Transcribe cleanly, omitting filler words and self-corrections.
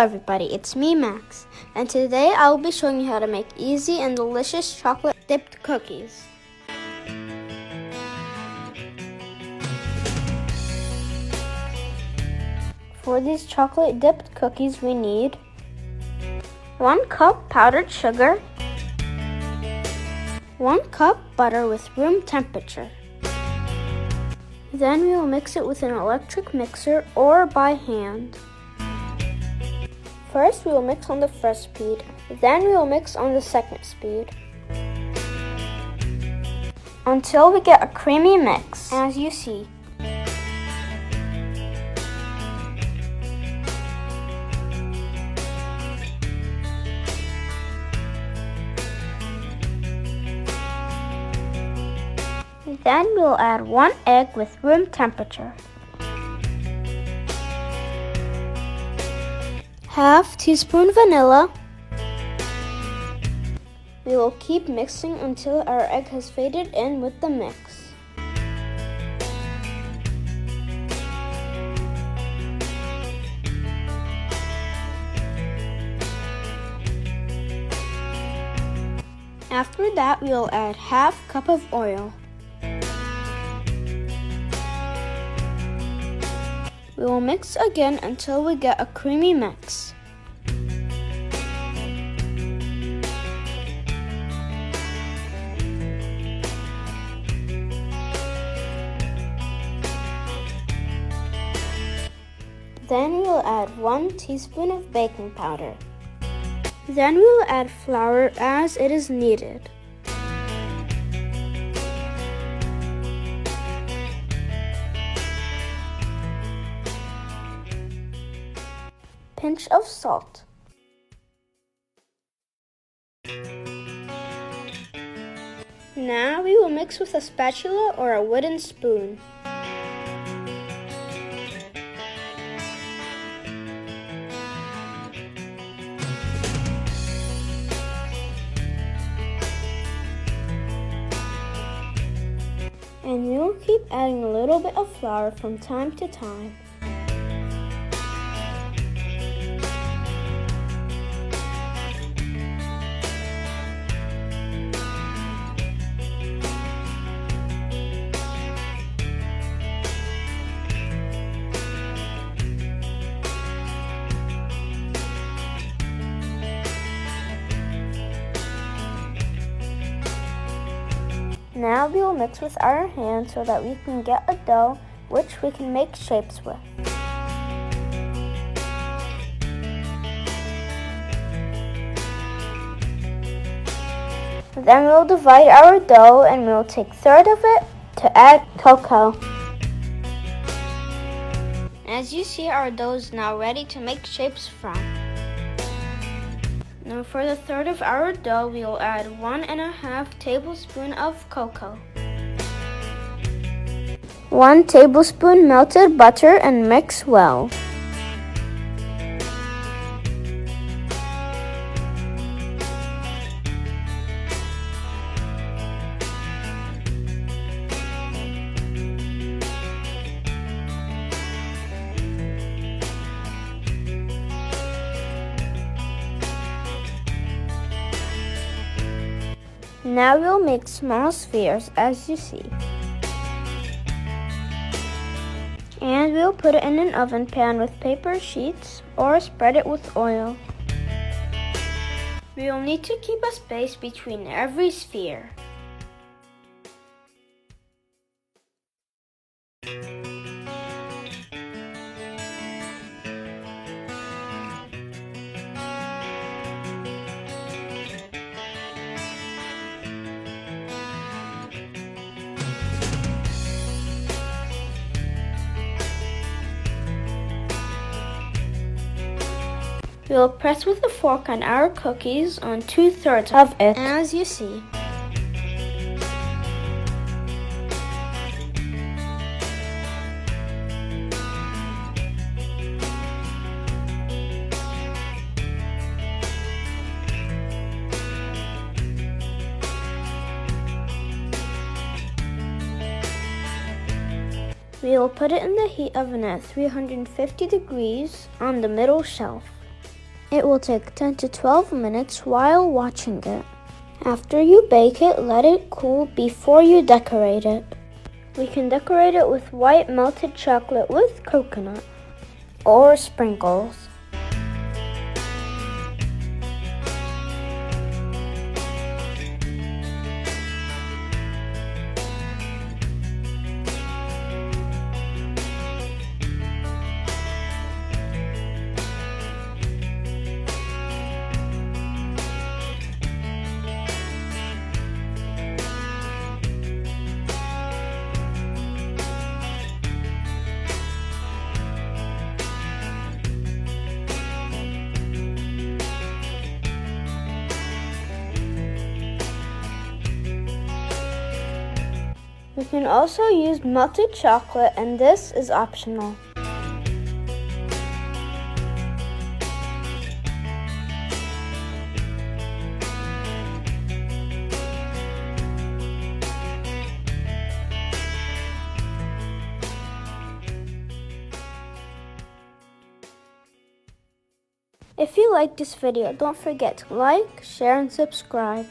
everybody, it's me Max, and today I will be showing you how to make easy and delicious chocolate dipped cookies. For these chocolate dipped cookies we need 1 cup powdered sugar, 1 cup butter with room temperature. Then we will mix it with an electric mixer or by hand. First we will mix on the first speed, then we will mix on the second speed until we get a creamy mix, as you see. Then we will add 1 egg with room temperature, ½ teaspoon vanilla. We will keep mixing until our egg has faded in with the mix. After that, we will add ½ cup of oil. We will mix again until we get a creamy mix. Then we will add 1 teaspoon of baking powder. Then we will add flour as it is needed. Pinch of salt. Now we will mix with a spatula or a wooden spoon. And we will keep adding a little bit of flour from time to time. Now we will mix with our hands so that we can get a dough which we can make shapes with. Then we will divide our dough and we will take 1/3 of it to add cocoa. As you see, our dough is now ready to make shapes from. Now for the 1/3 of our dough, we will add 1½ tablespoon of cocoa, 1 tablespoon melted butter, and mix well. Now we'll make small spheres as you see. And we'll put it in an oven pan with paper sheets or spread it with oil. We will need to keep a space between every sphere. We will press with a fork on our cookies on 2/3 of it, as you see. We will put it in the heat oven at 350 degrees on the middle shelf. It will take 10 to 12 minutes while watching it. After you bake it, let it cool before you decorate it. We can decorate it with white melted chocolate with coconut or sprinkles. You can also use melted chocolate, and this is optional. If you like this video, don't forget to like, share, and subscribe.